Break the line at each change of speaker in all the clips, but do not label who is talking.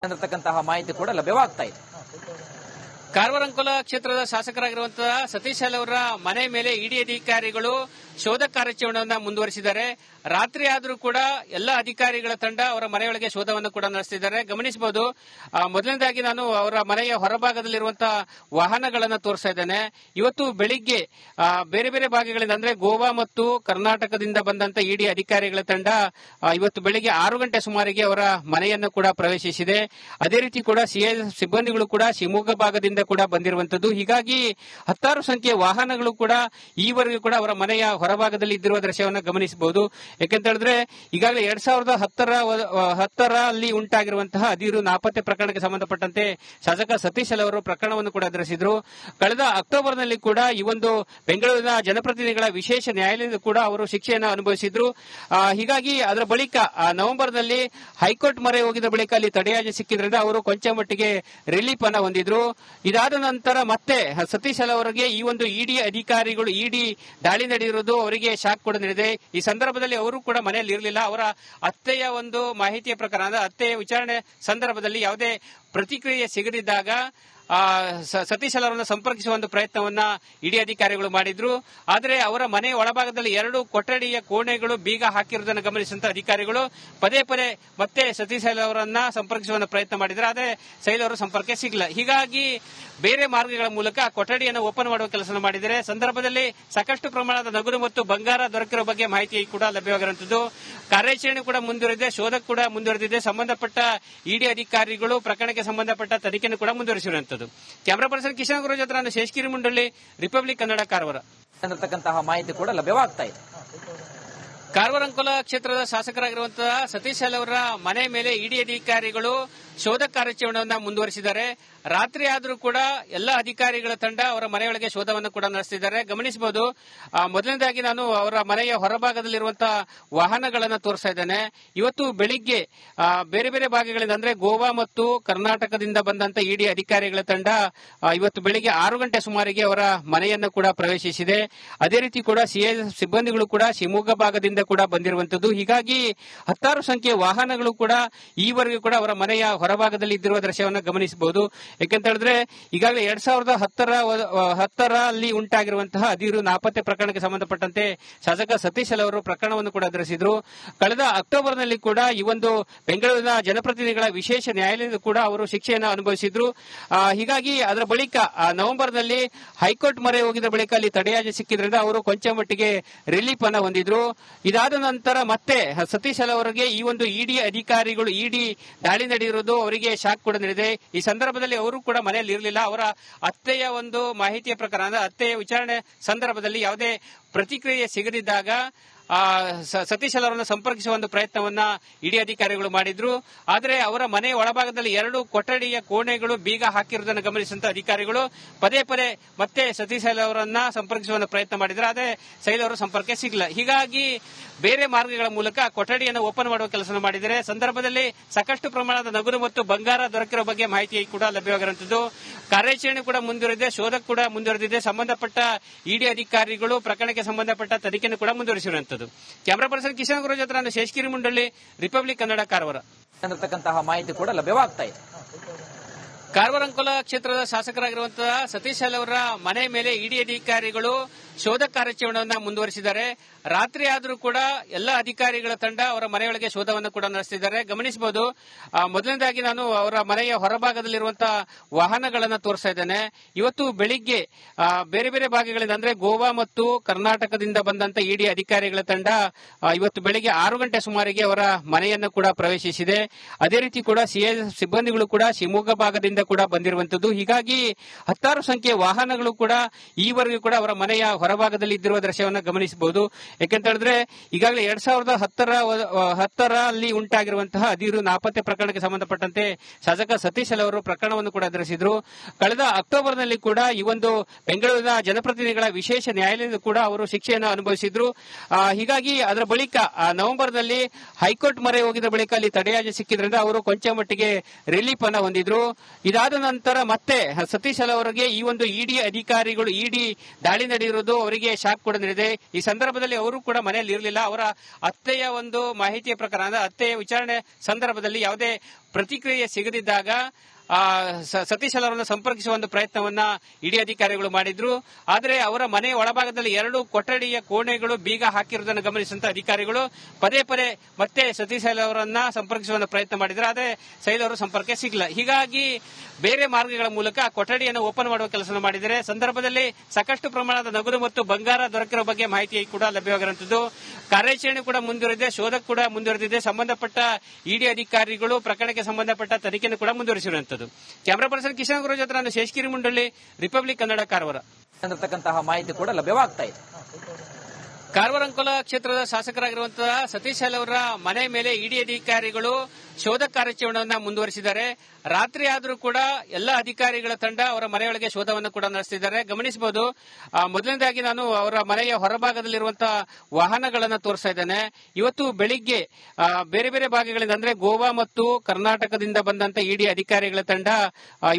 ಅಂದಿರತಕ್ಕಂತಹ ಮಾಹಿತಿ ಕೂಡ ಲಭ್ಯವಾಗ್ತಾ ಇದೆ.
ಕಾರವಾರ ಅಂಕೋಲ ಕ್ಷೇತ್ರದ ಶಾಸಕರಾಗಿರುವಂತಹ ಸತೀಶ್ ಅವರ ಮನೆ ಮೇಲೆ ಇಡಿ ಅಧಿಕಾರಿಗಳು ಶೋಧ ಕಾರ್ಯಾಚರಣೆಯನ್ನು ಮುಂದುವರಿಸಿದ್ದಾರೆ. ರಾತ್ರಿ ಆದರೂ ಕೂಡ ಎಲ್ಲ ಅಧಿಕಾರಿಗಳ ತಂಡ ಅವರ ಮನೆಯೊಳಗೆ ಶೋಧವನ್ನು ಕೂಡ ನಡೆಸುತ್ತಿದ್ದಾರೆ. ಗಮನಿಸಬಹುದು, ಮೊದಲನೇದಾಗಿ ನಾನು ಅವರ ಮನೆಯ ಹೊರಭಾಗದಲ್ಲಿರುವಂತಹ ವಾಹನಗಳನ್ನು ತೋರಿಸ್ತಾ ಇದ್ದೇನೆ. ಇವತ್ತು ಬೆಳಿಗ್ಗೆ ಬೇರೆ ಬೇರೆ ಭಾಗಗಳಿಂದ ಅಂದ್ರೆ ಗೋವಾ ಮತ್ತು ಕರ್ನಾಟಕದಿಂದ ಬಂದಂತ ಇಡಿ ಅಧಿಕಾರಿಗಳ ತಂಡ ಇವತ್ತು ಬೆಳಿಗ್ಗೆ 6 ಗಂಟೆ ಸುಮಾರಿಗೆ ಅವರ ಮನೆಯನ್ನು ಕೂಡ ಪ್ರವೇಶಿಸಿದೆ. ಅದೇ ರೀತಿ ಕೂಡ ಸಿಐ ಸಿಬ್ಬಂದಿಗಳು ಕೂಡ ಶಿವಮೊಗ್ಗ ಭಾಗದಿಂದ ಕೂಡ ಬಂದಿರುವಂತದ್ದು. ಹೀಗಾಗಿ ಹತ್ತಾರು ಸಂಖ್ಯೆಯ ವಾಹನಗಳು ಕೂಡ ಈವರೆಗೂ ಕೂಡ ಅವರ ಮನೆಯ ಹೊರಭಾಗದಲ್ಲಿ ಇದ್ದಿರುವ ದೃಶ್ಯವನ್ನು ಗಮನಿಸಬಹುದು. ಯಾಕಂತ ಹೇಳಿದ್ರೆ ಈಗಾಗಲೇ 2010ರಲ್ಲಿ ಉಂಟಾಗಿರುವಂತಹ ಅದಿರು ನಾಪತ್ತೆ ಪ್ರಕರಣಕ್ಕೆ ಸಂಬಂಧಪಟ್ಟಂತೆ ಶಾಸಕ ಸತೀಶ್ ಅವರು ಪ್ರಕರಣವನ್ನು ಕೂಡ ಎದುರಿಸಿದ್ರು. ಕಳೆದ ಅಕ್ಟೋಬರ್ನಲ್ಲಿ ಕೂಡ ಈ ಒಂದು ಬೆಂಗಳೂರಿನ ಜನಪ್ರತಿನಿಧಿಗಳ ವಿಶೇಷ ನ್ಯಾಯಾಲಯದ ಕೂಡ ಅವರು ಶಿಕ್ಷೆಯನ್ನು ಅನುಭವಿಸಿದ್ರು. ಹೀಗಾಗಿ ಅದರ ಬಳಿಕ ನವೆಂಬರ್ನಲ್ಲಿ ಹೈಕೋರ್ಟ್ ಮೊರೆ ಹೋಗಿದ ಬಳಿಕ ಅಲ್ಲಿ ತಡೆಯಾಜ್ಞೆ ಸಿಕ್ಕಿದ್ರಿಂದ ಅವರು ಕೊಂಚ ಮಟ್ಟಿಗೆ ರಿಲೀಫ್ ಅನ್ನ ಹೊಂದಿದ್ರು. ಇದಾದ ನಂತರ ಮತ್ತೆ ಸತೀಶ್ ಅವರಿಗೆ ಈ ಒಂದು ಇಡಿ ಅಧಿಕಾರಿಗಳು ಇಡಿ ದಾಳಿ ನಡೆದಿರುವುದು ಅವರಿಗೆ ಶಾಕ್ ಕೂಡ ನೀಡಿದೆ. ಈ ಸಂದರ್ಭದಲ್ಲಿ ಅವರು ಕೂಡ ಮನೆಯಲ್ಲಿ ಇರಲಿಲ್ಲ. ಅವರ ಅತ್ತೆಯ ಒಂದು ಮಾಹಿತಿಯ ಪ್ರಕಾರ ಅಂದ್ರೆ ಅತ್ತೆಯ ವಿಚಾರಣೆ ಸಂದರ್ಭದಲ್ಲಿ ಯಾವುದೇ ಪ್ರತಿಕ್ರಿಯೆ ಸಿಗದಿದ್ದಾಗ ಸತೀಶ್ ಅವರನ್ನು ಸಂಪರ್ಕಿಸುವ ಒಂದು ಪ್ರಯತ್ನವನ್ನ ಇಡಿ ಅಧಿಕಾರಿಗಳು ಮಾಡಿದ್ರು. ಆದರೆ ಅವರ ಮನೆ ಒಳಭಾಗದಲ್ಲಿ 2 ಕೊಠಡಿಯ ಕೋಣೆಗಳು ಬೀಗ ಹಾಕಿರುವುದನ್ನು ಗಮನಿಸಿದಂತ ಅಧಿಕಾರಿಗಳು ಪದೇ ಪದೇ ಮತ್ತೆ ಸತೀಶ್ ಅವರನ್ನ ಸಂಪರ್ಕಿಸುವ ಪ್ರಯತ್ನ ಮಾಡಿದ್ರು. ಆದರೆ ಶೈಲ್ ಅವರು ಸಂಪರ್ಕ ಸಿಗಲಿಲ್ಲ. ಹೀಗಾಗಿ ಬೇರೆ ಮಾರ್ಗಗಳ ಮೂಲಕ ಕೊಠಡಿಯನ್ನು ಓಪನ್ ಮಾಡುವ ಕೆಲಸ ಮಾಡಿದರೆ ಸಂದರ್ಭದಲ್ಲಿ ಸಾಕಷ್ಟು ಪ್ರಮಾಣದ ನಗದು ಮತ್ತು ಬಂಗಾರ ದೊರಕಿರುವ ಬಗ್ಗೆ ಮಾಹಿತಿ ಕೂಡ ಲಭ್ಯವಾಗಿರುವಂತದ್ದು. ಕಾರ್ಯಾಚರಣೆ ಕೂಡ ಮುಂದುವರೆದಿದೆ, ಶೋಧ ಕೂಡ ಮುಂದುವರೆದಿದೆ. ಸಂಬಂಧಪಟ್ಟ ಇಡಿ ಅಧಿಕಾರಿಗಳು ಪ್ರಕರಣಕ್ಕೆ ಸಂಬಂಧಪಟ್ಟ ತನಿಖೆಯನ್ನು ಕೂಡ ಮುಂದುವರಿಸಿರುವಂತದ್ದು. ಕ್ಯಾಮರಾ ಪರ್ಸನ್ ಕಿಶನ್ ಗುರು ಜೊತೆ ನಾನು ಶೇಷಗಿರಿ ಮುಂಡಳ್ಳಿ, ರಿಪಬ್ಲಿಕ್ ಕನ್ನಡ, ಕಾರವಾರ.
ಅಂದಿರತಕ್ಕಂತಹ ಮಾಹಿತಿ ಕೂಡ ಲಭ್ಯವಾಗ್ತಾ ಇದೆ.
ಕಾರವಾರ ಅಂಕೋಲ ಕ್ಷೇತ್ರದ ಶಾಸಕರಾಗಿರುವಂತಹ ಸತೀಶ್ ಅವರ ಮನೆ ಮೇಲೆ ಇಡಿ ಅಧಿಕಾರಿಗಳು ಶೋಧ ಕಾರ್ಯಾಚರಣೆಯನ್ನು ಮುಂದುವರಿಸಿದ್ದಾರೆ. ರಾತ್ರಿ ಆದರೂ ಕೂಡ ಎಲ್ಲ ಅಧಿಕಾರಿಗಳ ತಂಡ ಅವರ ಮನೆಯೊಳಗೆ ಶೋಧವನ್ನು ಕೂಡ ನಡೆಸುತ್ತಿದ್ದಾರೆ. ಗಮನಿಸಬಹುದು, ಮೊದಲನೇದಾಗಿ ನಾನು ಅವರ ಮನೆಯ ಹೊರಭಾಗದಲ್ಲಿರುವಂತಹ ವಾಹನಗಳನ್ನು ತೋರಿಸ್ತಾ ಇದ್ದೇನೆ. ಇವತ್ತು ಬೆಳಿಗ್ಗೆ ಬೇರೆ ಬೇರೆ ಭಾಗಗಳಿಂದ ಅಂದ್ರೆ ಗೋವಾ ಮತ್ತು ಕರ್ನಾಟಕದಿಂದ ಬಂದಂತ ಇಡಿ ಅಧಿಕಾರಿಗಳ ತಂಡ ಇವತ್ತು ಬೆಳಿಗ್ಗೆ 6 ಗಂಟೆ ಸುಮಾರಿಗೆ ಅವರ ಮನೆಯನ್ನು ಕೂಡ ಪ್ರವೇಶಿಸಿದೆ. ಅದೇ ರೀತಿ ಕೂಡ ಸಿಐ ಸಿಬ್ಬಂದಿಗಳು ಕೂಡ ಶಿವಮೊಗ್ಗ ಭಾಗದಿಂದ ಕೂಡ ಬಂದಿರುವಂತದ್ದು. ಹೀಗಾಗಿ ಹತ್ತಾರು ಸಂಖ್ಯೆಯ ವಾಹನಗಳು ಕೂಡ ಈವರೆಗೂ ಕೂಡ ಅವರ ಮನೆಯ ಹೊರಭಾಗದಲ್ಲಿ ಇದ್ದಿರುವ ದೃಶ್ಯವನ್ನು ಗಮನಿಸಬಹುದು. ಯಾಕಂತ ಹೇಳಿದ್ರೆ ಈಗಾಗಲೇ 2010ರಲ್ಲಿ ಉಂಟಾಗಿರುವಂತಹ ಅದಿರು ನಾಪತ್ತೆ ಪ್ರಕರಣಕ್ಕೆ ಸಂಬಂಧಪಟ್ಟಂತೆ ಶಾಸಕ ಸತೀಶ್ ಅವರು ಪ್ರಕರಣವನ್ನು ಕೂಡ ಎದುರಿಸಿದ್ರು. ಕಳೆದ ಅಕ್ಟೋಬರ್ನಲ್ಲಿ ಕೂಡ ಈ ಒಂದು ಬೆಂಗಳೂರಿನ ಜನಪ್ರತಿನಿಧಿಗಳ ವಿಶೇಷ ನ್ಯಾಯಾಲಯದ ಕೂಡ ಅವರು ಶಿಕ್ಷೆಯನ್ನು ಅನುಭವಿಸಿದ್ರು. ಹೀಗಾಗಿ ಅದರ ಬಳಿಕ ನವೆಂಬರ್ನಲ್ಲಿ ಹೈಕೋರ್ಟ್ ಮೊರೆ ಹೋಗಿದ ಬಳಿಕ ಅಲ್ಲಿ ತಡೆಯಾಜ್ಞೆ ಸಿಕ್ಕಿದ್ರಿಂದ ಅವರು ಕೊಂಚ ಮಟ್ಟಿಗೆ ರಿಲೀಫ್ ಅನ್ನ ಹೊಂದಿದ್ರು. ಇದಾದ ನಂತರ ಮತ್ತೆ ಸತೀಶ್ ಅವರಿಗೆ ಈ ಒಂದು ಇಡಿ ಅಧಿಕಾರಿಗಳು ಇಡಿ ದಾಳಿ ನಡೆದಿರುವುದು ಅವರಿಗೆ ಶಾಕ್ ಕೂಡ ನೀಡಿದೆ. ಈ ಸಂದರ್ಭದಲ್ಲಿ ಅವರು ಕೂಡ ಮನೆಯಲ್ಲಿ ಇರಲಿಲ್ಲ. ಅವರ ಅತ್ತೆಯ ಒಂದು ಮಾಹಿತಿಯ ಪ್ರಕಾರ ಅಂದ್ರೆ ಅತ್ತೆಯ ವಿಚಾರಣೆ ಸಂದರ್ಭದಲ್ಲಿ ಯಾವುದೇ ಪ್ರತಿಕ್ರಿಯೆ ಸಿಗದಿದ್ದಾಗ ಸತೀಶ್ ಅವರನ್ನು ಸಂಪರ್ಕಿಸುವ ಒಂದು ಪ್ರಯತ್ನವನ್ನ ಇಡಿ ಅಧಿಕಾರಿಗಳು ಮಾಡಿದ್ರು. ಆದರೆ ಅವರ ಮನೆ ಒಳಭಾಗದಲ್ಲಿ 2 ಕೊಠಡಿಯ ಕೋಣೆಗಳು ಬೀಗ ಹಾಕಿರುವುದನ್ನು ಗಮನಿಸಿದಂತ ಅಧಿಕಾರಿಗಳು ಪದೇ ಪದೇ ಮತ್ತೆ ಸತೀಶ್ ಅವರನ್ನ ಸಂಪರ್ಕಿಸುವ ಪ್ರಯತ್ನ ಮಾಡಿದ್ರು. ಆದರೆ ಶೈಲ್ ಅವರು ಸಂಪರ್ಕ ಸಿಗಲಿಲ್ಲ. ಹೀಗಾಗಿ ಬೇರೆ ಮಾರ್ಗಗಳ ಮೂಲಕ ಕೊಠಡಿಯನ್ನು ಓಪನ್ ಮಾಡುವ ಕೆಲಸ ಮಾಡಿದರೆ ಸಂದರ್ಭದಲ್ಲಿ ಸಾಕಷ್ಟು ಪ್ರಮಾಣದ ನಗದು ಮತ್ತು ಬಂಗಾರ ದೊರಕಿರುವ ಬಗ್ಗೆ ಮಾಹಿತಿ ಕೂಡ ಲಭ್ಯವಾಗಿರುವಂತದ್ದು. ಕಾರ್ಯಾಚರಣೆ ಕೂಡ ಮುಂದುವರೆದಿದೆ, ಶೋಧ ಕೂಡ ಮುಂದುವರೆದಿದೆ. ಸಂಬಂಧಪಟ್ಟ ಇಡಿ ಅಧಿಕಾರಿಗಳು ಪ್ರಕರಣಕ್ಕೆ ಸಂಬಂಧಪಟ್ಟ ತನಿಖೆಯನ್ನು ಕೂಡ ಮುಂದುವರಿಸಿರುವಂತದ್ದು. ಕ್ಯಾಮರಾ ಪರ್ಸನ್ ಕಿಶನ್ ಗುರು ಜೊತೆ ನಾನು ಶೇಷಗಿರಿ ಮುಂಡಳ್ಳಿ, ರಿಪಬ್ಲಿಕ್ ಕನ್ನಡ, ಕಾರವಾರ.
ಅಂದಿರತಕ್ಕಂತಹ ಮಾಹಿತಿ ಕೂಡ ಲಭ್ಯವಾಗ್ತಾ ಇದೆ.
ಕಾರವಾರ ಅಂಕೋಲ ಕ್ಷೇತ್ರದ ಶಾಸಕರಾಗಿರುವಂತಹ ಸತೀಶ್ ಅವರ ಮನೆ ಮೇಲೆ ಇಡಿ ಅಧಿಕಾರಿಗಳು ಶೋಧ ಕಾರ್ಯಾಚರಣೆಯನ್ನು ಮುಂದುವರಿಸಿದ್ದಾರೆ. ರಾತ್ರಿ ಆದರೂ ಕೂಡ ಎಲ್ಲ ಅಧಿಕಾರಿಗಳ ತಂಡ ಅವರ ಮನೆಯೊಳಗೆ ಶೋಧವನ್ನು ಕೂಡ ನಡೆಸುತ್ತಿದ್ದಾರೆ. ಗಮನಿಸಬಹುದು, ಮೊದಲನೇದಾಗಿ ನಾನು ಅವರ ಮನೆಯ ಹೊರಭಾಗದಲ್ಲಿರುವಂತಹ ವಾಹನಗಳನ್ನು ತೋರಿಸ್ತಾ ಇದ್ದೇನೆ. ಇವತ್ತು ಬೆಳಿಗ್ಗೆ ಬೇರೆ ಬೇರೆ ಭಾಗಗಳಿಂದ ಅಂದ್ರೆ ಗೋವಾ ಮತ್ತು ಕರ್ನಾಟಕದಿಂದ ಬಂದಂತ ಇಡಿ ಅಧಿಕಾರಿಗಳ ತಂಡ ಇವತ್ತು ಬೆಳಿಗ್ಗೆ 6 ಗಂಟೆ ಸುಮಾರಿಗೆ ಅವರ ಮನೆಯನ್ನು ಕೂಡ ಪ್ರವೇಶಿಸಿದೆ. ಅದೇ ರೀತಿ ಕೂಡ ಸಿಐ ಸಿಬ್ಬಂದಿಗಳು ಕೂಡ ಶಿವಮೊಗ್ಗ ಭಾಗದಿಂದ ಕೂಡ ಬಂದಿರುವಂತದ್ದು. ಹೀಗಾಗಿ ಹತ್ತಾರು ಸಂಖ್ಯೆಯ ವಾಹನಗಳು ಕೂಡ ಈವರೆಗೂ ಕೂಡ ಅವರ ಮನೆಯ ಹೊರಭಾಗದಲ್ಲಿ ಇದ್ದಿರುವ ದೃಶ್ಯವನ್ನು ಗಮನಿಸಬಹುದು. ಯಾಕಂತ ಹೇಳಿದ್ರೆ ಈಗಾಗಲೇ 2010ರಲ್ಲಿ ಉಂಟಾಗಿರುವಂತಹ ಅದಿರು ನಾಪತ್ತೆ ಪ್ರಕರಣಕ್ಕೆ ಸಂಬಂಧಪಟ್ಟಂತೆ ಶಾಸಕ ಸತೀಶ್ ಅವರು ಪ್ರಕರಣವನ್ನು ಕೂಡ ಎದುರಿಸಿದ್ರು. ಕಳೆದ ಅಕ್ಟೋಬರ್ನಲ್ಲಿ ಕೂಡ ಈ ಒಂದು ಬೆಂಗಳೂರಿನ ಜನಪ್ರತಿನಿಧಿಗಳ ವಿಶೇಷ ನ್ಯಾಯಾಲಯದ ಕೂಡ ಅವರು ಶಿಕ್ಷೆಯನ್ನು ಅನುಭವಿಸಿದ್ರು. ಹೀಗಾಗಿ ಅದರ ಬಳಿಕ ನವೆಂಬರ್ನಲ್ಲಿ ಹೈಕೋರ್ಟ್ ಮೊರೆ ಹೋಗಿದ ಬಳಿಕ ಅಲ್ಲಿ ತಡೆಯಾಜ್ಞೆ ಸಿಕ್ಕಿದ್ರಿಂದ ಅವರು ಕೊಂಚ ಮಟ್ಟಿಗೆ ರಿಲೀಫ್ ಅನ್ನ ಹೊಂದಿದ್ರು. ಇದಾದ ನಂತರ ಮತ್ತೆ ಸತೀಶ್ ಅವರಿಗೆ ಈ ಒಂದು ಇಡಿ ಅಧಿಕಾರಿಗಳು ಇಡಿ ದಾಳಿ ನಡೆದಿರುವುದು ಅವರಿಗೆ ಶಾಕ್ ಕೂಡ ನೀಡಿದೆ. ಈ ಸಂದರ್ಭದಲ್ಲಿ ಅವರು ಕೂಡ ಮನೆಯಲ್ಲಿ ಇರಲಿಲ್ಲ. ಅವರ ಅತ್ತೆಯ ಒಂದು ಮಾಹಿತಿಯ ಪ್ರಕಾರ ಅಂದ್ರೆ ಅತ್ತೆಯ ವಿಚಾರಣೆ ಸಂದರ್ಭದಲ್ಲಿ ಯಾವುದೇ ಪ್ರತಿಕ್ರಿಯೆ ಸಿಗದಿದ್ದಾಗ ಸತೀಶ್ ಅವರನ್ನು ಸಂಪರ್ಕಿಸುವ ಒಂದು ಪ್ರಯತ್ನವನ್ನ ಇಡಿ ಅಧಿಕಾರಿಗಳು ಮಾಡಿದ್ರು. ಆದರೆ ಅವರ ಮನೆ ಒಳಭಾಗದಲ್ಲಿ 2 ಕೊಠಡಿಯ ಕೋಣೆಗಳು ಬೀಗ ಹಾಕಿರುವುದನ್ನು ಗಮನಿಸಿದಂತ ಅಧಿಕಾರಿಗಳು ಪದೇ ಪದೇ ಮತ್ತೆ ಸತೀಶ್ ಅವರನ್ನ ಸಂಪರ್ಕಿಸುವ ಪ್ರಯತ್ನ ಮಾಡಿದ್ರು. ಆದರೆ ಸೈಲ್ ಅವರು ಸಂಪರ್ಕ ಸಿಗಲಿಲ್ಲ. ಹೀಗಾಗಿ ಬೇರೆ ಮಾರ್ಗಗಳ ಮೂಲಕ ಕೊಠಡಿಯನ್ನು ಓಪನ್ ಮಾಡುವ ಕೆಲಸ ಮಾಡಿದರೆ ಸಂದರ್ಭದಲ್ಲಿ ಸಾಕಷ್ಟು ಪ್ರಮಾಣದ ನಗದು ಮತ್ತು ಬಂಗಾರ ದೊರಕಿರುವ ಬಗ್ಗೆ ಮಾಹಿತಿ ಕೂಡ ಲಭ್ಯವಾಗಿರುವಂತದ್ದು. ಕಾರ್ಯಾಚರಣೆ ಕೂಡ ಮುಂದುವರೆದಿದೆ, ಶೋಧ ಕೂಡ ಮುಂದುವರೆದಿದೆ. ಸಂಬಂಧಪಟ್ಟ ಇಡಿ ಅಧಿಕಾರಿಗಳು ಪ್ರಕರಣಕ್ಕೆ ಸಂಬಂಧಪಟ್ಟ ತನಿಖೆಯನ್ನು ಕೂಡ ಮುಂದುವರಿಸಿರುವಂತದ್ದು. ಕ್ಯಾಮರಾ ಪರ್ಸನ್ ಕಿಶನ್ ಗುರು ಜೊತೆ ನಾನು ಶೇಷಗಿರಿ ಮುಂಡಳ್ಳಿ, ರಿಪಬ್ಲಿಕ್ ಕನ್ನಡ, ಕಾರವಾರ.
ಮಾಹಿತಿ ಕೂಡ ಲಭ್ಯವಾಗ್ತಾ ಇದೆ.
ಕಾರವಾರ ಅಂಕೋಲ ಕ್ಷೇತ್ರದ ಶಾಸಕರಾಗಿರುವಂತಹ ಸತೀಶ್ ಅವರ ಮನೆ ಮೇಲೆ ಇಡಿ ಅಧಿಕಾರಿಗಳು ಶೋಧ ಕಾರ್ಯಾಚರಣೆಯನ್ನು ಮುಂದುವರಿಸಿದ್ದಾರೆ. ರಾತ್ರಿ ಆದರೂ ಕೂಡ ಎಲ್ಲ ಅಧಿಕಾರಿಗಳ ತಂಡ ಅವರ ಮನೆಯೊಳಗೆ ಶೋಧವನ್ನು ಕೂಡ ನಡೆಸುತ್ತಿದ್ದಾರೆ. ಗಮನಿಸಬಹುದು, ಮೊದಲನೇದಾಗಿ ನಾನು ಅವರ ಮನೆಯ ಹೊರಭಾಗದಲ್ಲಿರುವಂತಹ ವಾಹನಗಳನ್ನು ತೋರಿಸ್ತಾ ಇದ್ದೇನೆ. ಇವತ್ತು ಬೆಳಿಗ್ಗೆ ಬೇರೆ ಬೇರೆ ಭಾಗಗಳಿಂದ ಅಂದ್ರೆ ಗೋವಾ ಮತ್ತು ಕರ್ನಾಟಕದಿಂದ ಬಂದಂತ ಇಡಿ ಅಧಿಕಾರಿಗಳ ತಂಡ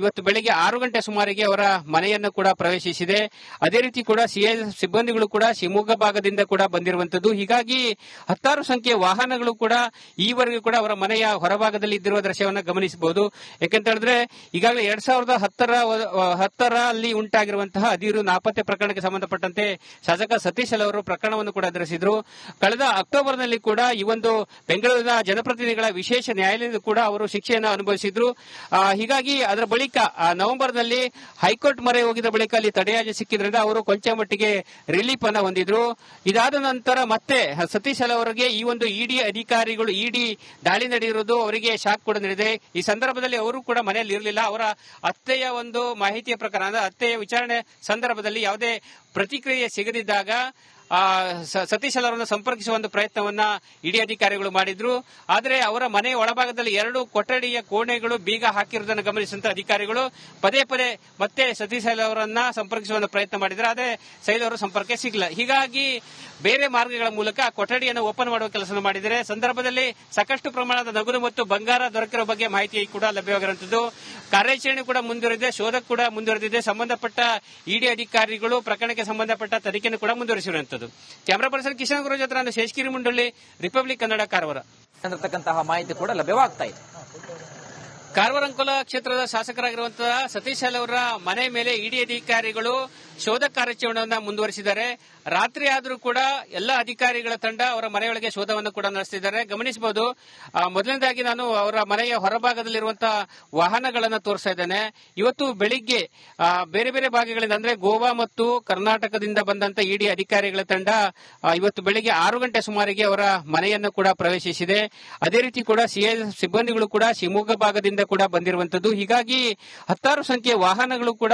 ಇವತ್ತು ಬೆಳಿಗ್ಗೆ 6 ಗಂಟೆ ಸುಮಾರಿಗೆ ಅವರ ಮನೆಯನ್ನು ಕೂಡ ಪ್ರವೇಶಿಸಿದೆ. ಅದೇ ರೀತಿ ಕೂಡ ಸಿಐ ಸಿಬ್ಬಂದಿಗಳು ಕೂಡ ಶಿವಮೊಗ್ಗ ಭಾಗದಿಂದ ಕೂಡ ಬಂದಿರುವಂತದ್ದು. ಹೀಗಾಗಿ 10 ಸಂಖ್ಯೆಯ ವಾಹನಗಳು ಕೂಡ ಈವರೆಗೂ ಕೂಡ ಅವರ ಮನೆಯ ಹೊರಭಾಗದಲ್ಲಿ ಇದ್ದಿರುವ ದೃಶ್ಯವನ್ನು ಗಮನಿಸಬಹುದು. ಯಾಕಂತ ಹೇಳಿದ್ರೆ ಈಗಾಗಲೇ 2010ರಲ್ಲಿ ಉಂಟಾಗಿರುವಂತಹ ಅದಿರು ನಾಪತ್ತೆ ಪ್ರಕರಣಕ್ಕೆ ಸಂಬಂಧಪಟ್ಟಂತೆ ಶಾಸಕ ಸತೀಶ್ ಅವರು ಪ್ರಕರಣವನ್ನು ಕೂಡ ಎದುರಿಸಿದ್ರು. ಕಳೆದ ಅಕ್ಟೋಬರ್ನಲ್ಲಿ ಕೂಡ ಈ ಒಂದು ಬೆಂಗಳೂರಿನ ಜನಪ್ರತಿನಿಧಿಗಳ ವಿಶೇಷ ನ್ಯಾಯಾಲಯದ ಕೂಡ ಅವರು ಶಿಕ್ಷೆಯನ್ನು ಅನುಭವಿಸಿದ್ರು. ಹೀಗಾಗಿ ಅದರ ಬಳಿಕ ನವೆಂಬರ್ನಲ್ಲಿ ಹೈಕೋರ್ಟ್ ಮೊರೆ ಹೋಗಿದ ಬಳಿಕ ಅಲ್ಲಿ ತಡೆಯಾಜ್ಞೆ ಸಿಕ್ಕಿದ್ರಿಂದ ಅವರು ಕೊಂಚ ಮಟ್ಟಿಗೆ ರಿಲೀಫ್ ಅನ್ನ ಹೊಂದಿದ್ರು. ಇದಾದ ನಂತರ ಮತ್ತೆ ಸತೀಶ್ ಅವರಿಗೆ ಈ ಒಂದು ಇಡಿ ಅಧಿಕಾರಿಗಳು ಇಡಿ ದಾಳಿ ನಡೆದಿರುವುದು ಅವರಿಗೆ ಶಾಕ್ ಕೂಡ ನೀಡಿದೆ. ಈ ಸಂದರ್ಭದಲ್ಲಿ ಅವರು ಕೂಡ ಮನೆಯಲ್ಲಿ ಇರಲಿಲ್ಲ. ಅವರ ಅತ್ತೆಯ ಒಂದು ಮಾಹಿತಿಯ ಪ್ರಕಾರ ಅಂದ್ರೆ ಅತ್ತೆಯ ವಿಚಾರಣೆ ಸಂದರ್ಭದಲ್ಲಿ ಯಾವುದೇ ಪ್ರತಿಕ್ರಿಯೆ ಸಿಗದಿದ್ದಾಗ ಸತೀಶ್ ಅವರನ್ನು ಸಂಪರ್ಕಿಸುವ ಒಂದು ಪ್ರಯತ್ನವನ್ನ ಇಡಿ ಅಧಿಕಾರಿಗಳು ಮಾಡಿದ್ರು. ಆದರೆ ಅವರ ಮನೆ ಒಳಭಾಗದಲ್ಲಿ 2 ಕೊಠಡಿಯ ಕೋಣೆಗಳು ಬೀಗ ಹಾಕಿರುವುದನ್ನು ಗಮನಿಸಿದಂತ ಅಧಿಕಾರಿಗಳು ಪದೇ ಪದೇ ಮತ್ತೆ ಸತೀಶ್ ಅವರನ್ನ ಸಂಪರ್ಕಿಸುವ ಪ್ರಯತ್ನ ಮಾಡಿದ್ರು. ಆದರೆ ಸೈಲ್ ಅವರು ಸಂಪರ್ಕ ಸಿಗಲಿಲ್ಲ. ಹೀಗಾಗಿ ಬೇರೆ ಮಾರ್ಗಗಳ ಮೂಲಕ ಕೊಠಡಿಯನ್ನು ಓಪನ್ ಮಾಡುವ ಕೆಲಸ ಮಾಡಿದರೆ ಸಂದರ್ಭದಲ್ಲಿ ಸಾಕಷ್ಟು ಪ್ರಮಾಣದ ನಗದು ಮತ್ತು ಬಂಗಾರ ದೊರಕಿರುವ ಬಗ್ಗೆ ಮಾಹಿತಿ ಕೂಡ ಲಭ್ಯವಾಗಿರುವಂತದ್ದು. ಕಾರ್ಯಾಚರಣೆ ಕೂಡ ಮುಂದುವರೆದಿದೆ, ಶೋಧ ಕೂಡ ಮುಂದುವರೆದಿದೆ. ಸಂಬಂಧಪಟ್ಟ ಇಡಿ ಅಧಿಕಾರಿಗಳು ಪ್ರಕರಣಕ್ಕೆ ಸಂಬಂಧಪಟ್ಟ ತನಿಖೆಯನ್ನು ಕೂಡ ಮುಂದುವರಿಸಿರುವಂತದ್ದು. ಕ್ಯಾಮರಾ ಪರ್ಸನ್ ಕಿಶನ್ ಗುರು ಜೊತೆ ನಾನು ಶೇಷಗಿರಿ ಮುಂಡಳ್ಳಿ, ರಿಪಬ್ಲಿಕ್ ಕನ್ನಡ, ಕಾರವಾರ.
ಮಾಹಿತಿ ಕೂಡ ಲಭ್ಯವಾಗ್ತಾ ಇದೆ.
ಕಾರವಾರ ಅಂಕೋಲ ಕ್ಷೇತ್ರದ ಶಾಸಕರಾಗಿರುವಂತಹ ಸತೀಶ್ ಅವರ ಮನೆ ಮೇಲೆ ಇಡಿ ಅಧಿಕಾರಿಗಳು ಶೋಧ ಕಾರ್ಯಾಚರಣೆಯನ್ನು ಮುಂದುವರಿಸಿದ್ದಾರೆ. ರಾತ್ರಿ ಆದರೂ ಕೂಡ ಎಲ್ಲ ಅಧಿಕಾರಿಗಳ ತಂಡ ಅವರ ಮನೆಯೊಳಗೆ ಶೋಧವನ್ನು ಕೂಡ ನಡೆಸುತ್ತಿದ್ದಾರೆ. ಗಮನಿಸಬಹುದು, ಮೊದಲನೇದಾಗಿ ನಾನು ಅವರ ಮನೆಯ ಹೊರಭಾಗದಲ್ಲಿರುವಂತಹ ವಾಹನಗಳನ್ನು ತೋರಿಸ್ತಾ ಇದ್ದೇನೆ. ಇವತ್ತು ಬೆಳಿಗ್ಗೆ ಬೇರೆ ಬೇರೆ ಭಾಗಗಳಿಂದ ಅಂದ್ರೆ ಗೋವಾ ಮತ್ತು ಕರ್ನಾಟಕದಿಂದ ಬಂದಂತ ಇಡಿ ಅಧಿಕಾರಿಗಳ ತಂಡ ಇವತ್ತು ಬೆಳಿಗ್ಗೆ 6 ಗಂಟೆ ಸುಮಾರಿಗೆ ಅವರ ಮನೆಯನ್ನು ಕೂಡ ಪ್ರವೇಶಿಸಿದೆ. ಅದೇ ರೀತಿ ಕೂಡ ಸಿಐ ಸಿಬ್ಬಂದಿಗಳು ಕೂಡ ಶಿವಮೊಗ್ಗ ಭಾಗದಿಂದ ಕೂಡ ಬಂದಿರುವಂತದ್ದು. ಹೀಗಾಗಿ 10 ಸಂಖ್ಯೆಯ ವಾಹನಗಳು ಕೂಡ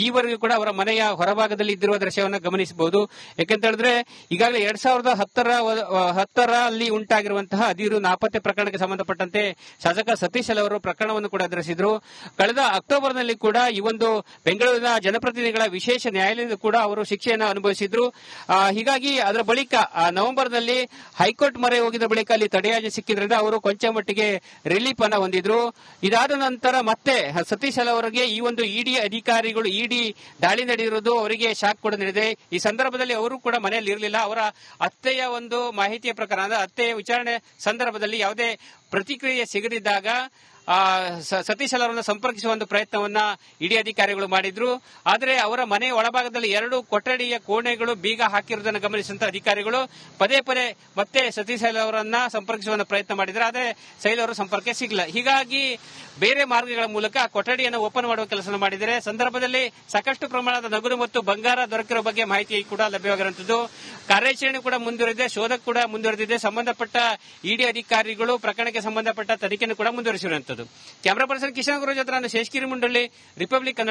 ಈವರೆಗೂ ಕೂಡ ಅವರ ಮನೆಯ ಹೊರಭಾಗದಲ್ಲಿ ಇದ್ದಿರುವ ದೃಶ್ಯವನ್ನು ಗಮನಿಸಬಹುದು. ಯಾಕಂತ ಹೇಳಿದ್ರೆ ಈಗಾಗಲೇ 2010ರಲ್ಲಿ ಉಂಟಾಗಿರುವಂತಹ ಅದಿರು ನಾಪತ್ತೆ ಪ್ರಕರಣಕ್ಕೆ ಸಂಬಂಧಪಟ್ಟಂತೆ ಶಾಸಕ ಸತೀಶ್ ಅವರು ಪ್ರಕರಣವನ್ನು ಕೂಡ ಎದುರಿಸಿದ್ರು. ಕಳೆದ ಅಕ್ಟೋಬರ್ನಲ್ಲಿ ಕೂಡ ಈ ಒಂದು ಬೆಂಗಳೂರಿನ ಜನಪ್ರತಿನಿಧಿಗಳ ವಿಶೇಷ ನ್ಯಾಯಾಲಯದ ಕೂಡ ಅವರು ಶಿಕ್ಷೆಯನ್ನು ಅನುಭವಿಸಿದ್ರು. ಹೀಗಾಗಿ ಅದರ ಬಳಿಕ ನವೆಂಬರ್ನಲ್ಲಿ ಹೈಕೋರ್ಟ್ ಮೊರೆ ಹೋಗಿದ ಬಳಿಕ ಅಲ್ಲಿ ತಡೆಯಾಜ್ಞೆ ಸಿಕ್ಕಿದ್ರಿಂದ ಅವರು ಕೊಂಚ ಮಟ್ಟಿಗೆ ರಿಲೀಫ್ ಅನ್ನ ಹೊಂದಿದ್ರು. ಇದಾದ ನಂತರ ಮತ್ತೆ ಸತೀಶ್ ಅವರಿಗೆ ಈ ಒಂದು ಇಡಿ ಅಧಿಕಾರಿಗಳು ಇಡಿ ದಾಳಿ ನಡೆದಿರುವುದು ಅವರಿಗೆ ಶಾಕ್ ಕೂಡ ನೀಡಿದೆ. ಈ ಸಂದರ್ಭದಲ್ಲಿ ಅವರು ಕೂಡ ಮನೆಯಲ್ಲಿ ಇರಲಿಲ್ಲ. ಅವರ ಅತ್ತೆಯ ಒಂದು ಮಾಹಿತಿಯ ಪ್ರಕಾರ ಅಂದ್ರೆ ಅತ್ತೆಯ ವಿಚಾರಣೆ ಸಂದರ್ಭದಲ್ಲಿ ಯಾವುದೇ ಪ್ರತಿಕ್ರಿಯೆ ಸಿಗದಿದ್ದಾಗ ಸತೀಶ್ ಅವರನ್ನು ಸಂಪರ್ಕಿಸುವ ಒಂದು ಪ್ರಯತ್ನವನ್ನ ಇಡಿ ಅಧಿಕಾರಿಗಳು ಮಾಡಿದ್ರು. ಆದರೆ ಅವರ ಮನೆ ಒಳಭಾಗದಲ್ಲಿ 2 ಕೊಠಡಿಯ ಕೋಣೆಗಳು ಬೀಗ ಹಾಕಿರುವುದನ್ನು ಗಮನಿಸಿದಂತ ಅಧಿಕಾರಿಗಳು ಪದೇ ಪದೇ ಮತ್ತೆ ಸತೀಶ್ ಅವರನ್ನ ಸಂಪರ್ಕಿಸುವ ಪ್ರಯತ್ನ ಮಾಡಿದ್ರು. ಆದರೆ ಸೈಲ್ ಅವರು ಸಂಪರ್ಕ ಸಿಗಲಿಲ್ಲ. ಹೀಗಾಗಿ ಬೇರೆ ಮಾರ್ಗಗಳ ಮೂಲಕ ಕೊಠಡಿಯನ್ನು ಓಪನ್ ಮಾಡುವ ಕೆಲಸ ಮಾಡಿದರೆ ಸಂದರ್ಭದಲ್ಲಿ ಸಾಕಷ್ಟು ಪ್ರಮಾಣದ ನಗದು ಮತ್ತು ಬಂಗಾರ ದೊರಕಿರುವ ಬಗ್ಗೆ ಮಾಹಿತಿ ಕೂಡ ಲಭ್ಯವಾಗಿರುವಂತದ್ದು. ಕಾರ್ಯಾಚರಣೆ ಕೂಡ ಮುಂದುವರೆದಿದೆ, ಶೋಧ ಕೂಡ ಮುಂದುವರೆದಿದೆ. ಸಂಬಂಧಪಟ್ಟ ಇಡಿ ಅಧಿಕಾರಿಗಳು ಪ್ರಕರಣಕ್ಕೆ ಸಂಬಂಧಪಟ್ಟ ತನಿಖೆಯನ್ನು ಕೂಡ ಮುಂದುವರಿಸಿರುವಂತದ್ದು. ಕ್ಯಾಮರಾ ಪರ್ಸನ್ ಕಿಶನ್ ಗುರು ಜೊತೆ ನಾನು ಶೇಷಗಿರಿ ಮುಂಡಳ್ಳಿ, ರಿಪಬ್ಲಿಕ್ ಕನ್ನಡ.